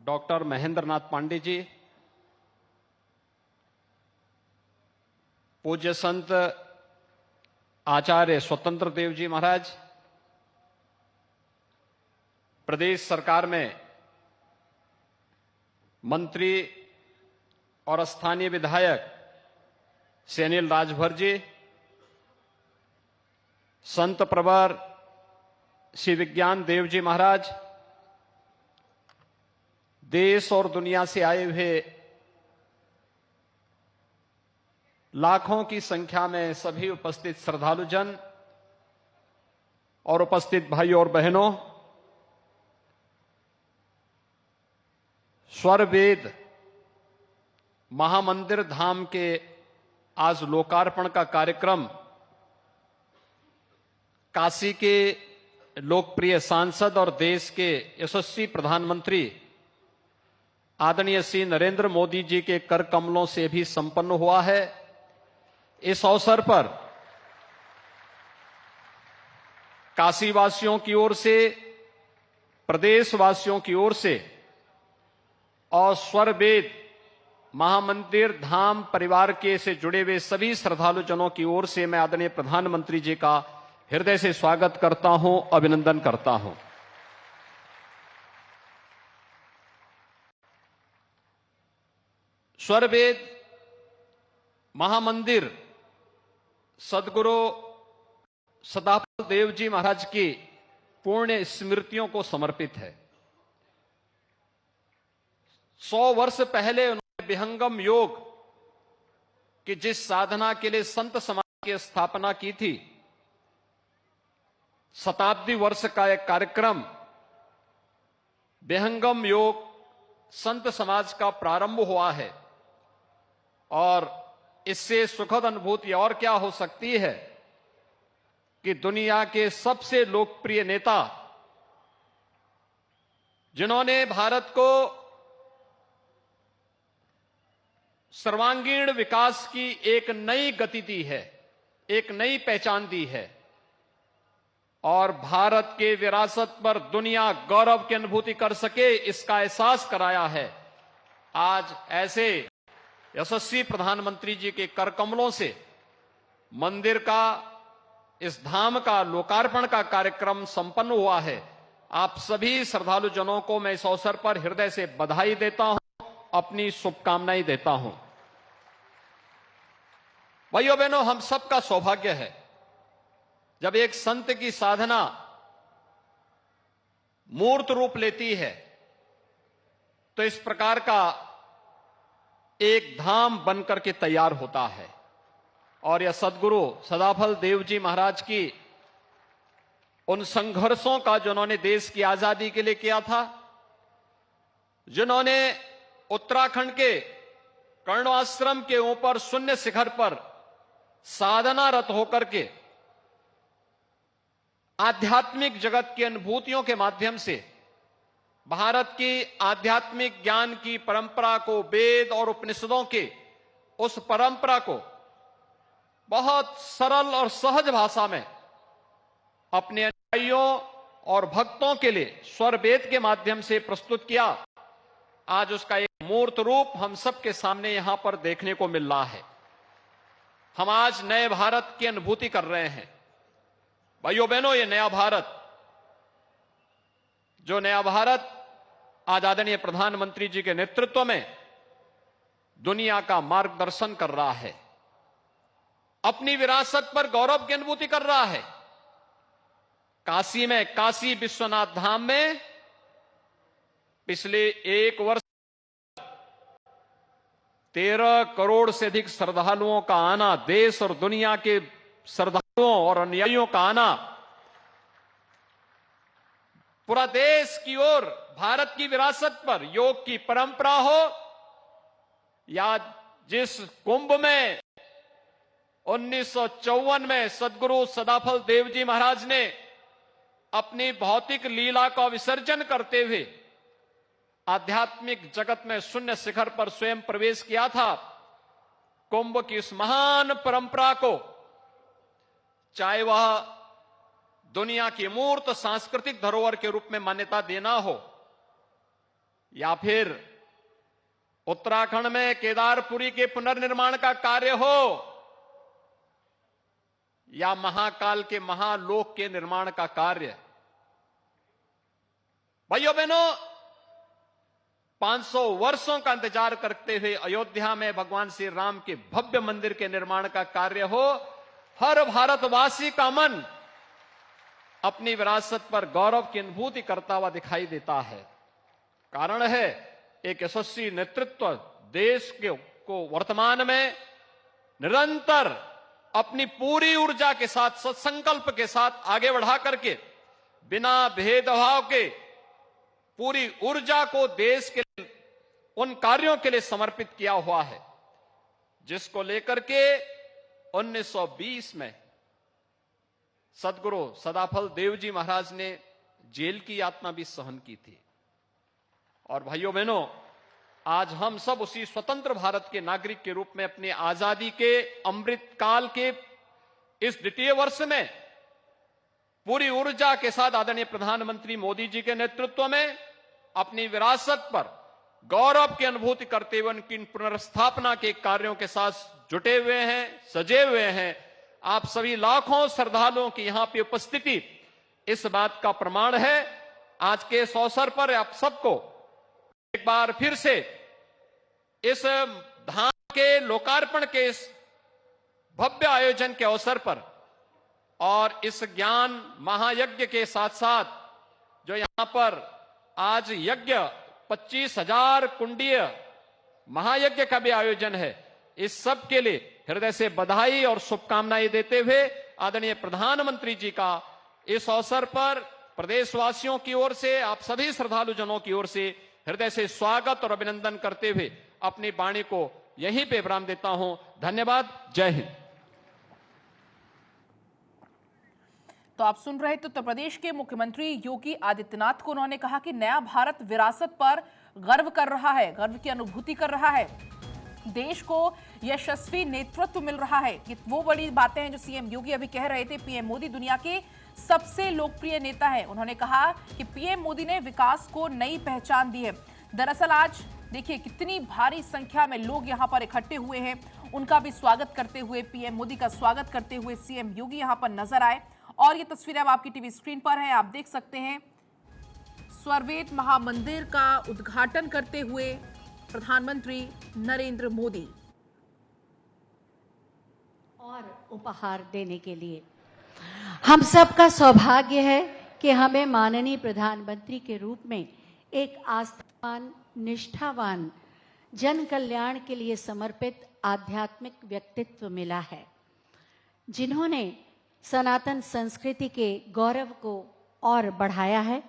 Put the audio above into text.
Doctor Mahendra Nath Pandey ji, पूज्य संत आचार्य स्वतंत्र देव जी महाराज, प्रदेश सरकार में मंत्री और स्थानीय विधायक श्री अनिल राजभर जी, संत प्रवर श्री विज्ञान देव जी महाराज, देश और दुनिया से आए हुए लाखों की संख्या में सभी उपस्थित श्रद्धालुजन और उपस्थित भाइयों और बहनों, स्वर वेद महामंदिर धाम के आज लोकार्पण का कार्यक्रम काशी के लोकप्रिय सांसद और देश के यशस्वी प्रधानमंत्री आदरणीय श्री नरेंद्र मोदी जी के कर कमलों से भी संपन्न हुआ है। इस अवसर पर काशीवासियों की ओर से, प्रदेशवासियों की ओर से और स्वर वेद महामंदिर धाम परिवार के से जुड़े हुए सभी श्रद्धालुजनों की ओर से मैं आदरणीय प्रधानमंत्री जी का हृदय से स्वागत करता हूं, अभिनंदन करता हूं। स्वर वेद महामंदिर सदगुरु सदाफल देव जी महाराज की पुण्य स्मृतियों को समर्पित है। 100 वर्ष पहले उन्होंने विहंगम योग की जिस साधना के लिए संत समाज की स्थापना की थी, शताब्दी वर्ष का एक कार्यक्रम विहंगम योग संत समाज का प्रारंभ हुआ है और इससे सुखद अनुभूति और क्या हो सकती है कि दुनिया के सबसे लोकप्रिय नेता, जिन्होंने भारत को सर्वांगीण विकास की एक नई गति दी है, एक नई पहचान दी है और भारत के विरासत पर दुनिया गौरव की अनुभूति कर सके, इसका एहसास कराया है। आज ऐसे यशस्वी प्रधानमंत्री जी के कर कमलों से मंदिर का, इस धाम का लोकार्पण का कार्यक्रम संपन्न हुआ है। आप सभी श्रद्धालु जनों को मैं इस अवसर पर हृदय से बधाई देता हूं, अपनी शुभकामनाएं देता हूं। भाइयों बहनों, हम सबका सौभाग्य है जब एक संत की साधना मूर्त रूप लेती है तो इस प्रकार का एक धाम बनकर के तैयार होता है। और यह सदगुरु सदाफल देव जी महाराज की उन संघर्षों का जो उन्होंने देश की आजादी के लिए किया था, जिन्होंने उत्तराखंड के कर्ण आश्रम के ऊपर शून्य शिखर पर साधनारत होकर के आध्यात्मिक जगत की अनुभूतियों के माध्यम से भारत की आध्यात्मिक ज्ञान की परंपरा को, वेद और उपनिषदों के उस परंपरा को बहुत सरल और सहज भाषा में अपने अनुयायियों और भक्तों के लिए स्वर वेद के माध्यम से प्रस्तुत किया। आज उसका एक मूर्त रूप हम सबके सामने यहां पर देखने को मिल रहा है। हम आज नए भारत की अनुभूति कर रहे हैं। भाइयों बहनों, ये नया भारत, जो नया भारत आज आदरणीय प्रधानमंत्री जी के नेतृत्व में दुनिया का मार्गदर्शन कर रहा है, अपनी विरासत पर गौरव की अनुभूति कर रहा है। काशी में, काशी विश्वनाथ धाम में पिछले एक वर्ष 13 करोड़ से अधिक श्रद्धालुओं का आना, देश और दुनिया के श्रद्धालुओं और अनुयायियों का आना, पूरा देश की ओर भारत की विरासत पर योग की परंपरा हो या जिस कुंभ में 1954 में सदगुरु सदाफल देव जी महाराज ने अपनी भौतिक लीला का विसर्जन करते हुए आध्यात्मिक जगत में शून्य शिखर पर स्वयं प्रवेश किया था, कुंभ की इस महान परंपरा को, चाहे वह दुनिया की मूर्त सांस्कृतिक धरोहर के रूप में मान्यता देना हो या फिर उत्तराखंड में केदारपुरी के पुनर्निर्माण का कार्य हो, या महाकाल के महालोक के निर्माण का कार्य। भाइयों बहनों, 500 वर्षों का इंतजार करते हुए अयोध्या में भगवान श्री राम के भव्य मंदिर के निर्माण का कार्य हो, हर भारतवासी का मन अपनी विरासत पर गौरव की अनुभूति करता हुआ दिखाई देता है। कारण है एक यशस्वी नेतृत्व देश को वर्तमान में निरंतर अपनी पूरी ऊर्जा के साथ, सत्संकल्प के साथ आगे बढ़ा करके बिना भेदभाव के पूरी ऊर्जा को देश के उन कार्यों के लिए समर्पित किया हुआ है जिसको लेकर के 1920 में सदगुरु सदाफल देव जी महाराज ने जेल की यातना भी सहन की थी। और भाइयों बहनों, आज हम सब उसी स्वतंत्र भारत के नागरिक के रूप में अपनी आजादी के अमृत काल के इस द्वितीय वर्ष में पूरी ऊर्जा के साथ आदरणीय प्रधानमंत्री मोदी जी के नेतृत्व में अपनी विरासत पर गौरव की अनुभूति करते हुए उनकी पुनर्स्थापना के कार्यों के साथ जुटे हुए हैं, सजे हुए हैं। आप सभी लाखों श्रद्धालुओं की यहां पे उपस्थिति इस बात का प्रमाण है। आज के इस अवसर पर आप सबको एक बार फिर से इस धाम के लोकार्पण के इस भव्य आयोजन के अवसर पर और इस ज्ञान महायज्ञ के साथ साथ जो यहां पर आज यज्ञ 25,000 कुंडीय महायज्ञ का भी आयोजन है, इस सब के लिए हृदय से बधाई और शुभकामनाएं देते हुए आदरणीय प्रधानमंत्री जी का इस अवसर पर प्रदेशवासियों की ओर से, आप सभी श्रद्धालु जनों की ओर से हृदय से स्वागत और अभिनंदन करते हुए अपनी वाणी को यहीं पे विराम देता हूं। धन्यवाद। जय हिंद। तो आप सुन रहे थे उत्तर प्रदेश के मुख्यमंत्री योगी आदित्यनाथ को। उन्होंने कहा कि नया भारत विरासत पर गर्व कर रहा है, गर्व की अनुभूति कर रहा है, देश को यशस्वी नेतृत्व मिल रहा है। ये वो बड़ी बातें हैं जो सीएम योगी अभी कह रहे थे। पीएम मोदी दुनिया के सबसे लोकप्रिय नेता है। उन्होंने कहा कि पीएम मोदी ने विकास को नई पहचान दी है। दरअसल आज देखिए कितनी भारी संख्या में लोग यहां पर इकट्ठे हुए हैं। उनका भी स्वागत करते हुए, पीएम मोदी का स्वागत करते हुए सीएम योगी यहां पर नजर आए। और ये तस्वीरें अब आपकी टीवी स्क्रीन पर है, आप देख सकते हैं। स्वर्वेद महामंदिर का उद्घाटन करते हुए प्रधानमंत्री नरेंद्र मोदी और उपहार देने के लिए हम सबका सौभाग्य है कि हमें माननीय प्रधानमंत्री के रूप में एक आस्थावान, निष्ठावान, जन कल्याण के लिए समर्पित आध्यात्मिक व्यक्तित्व मिला है, जिन्होंने सनातन संस्कृति के गौरव को और बढ़ाया है।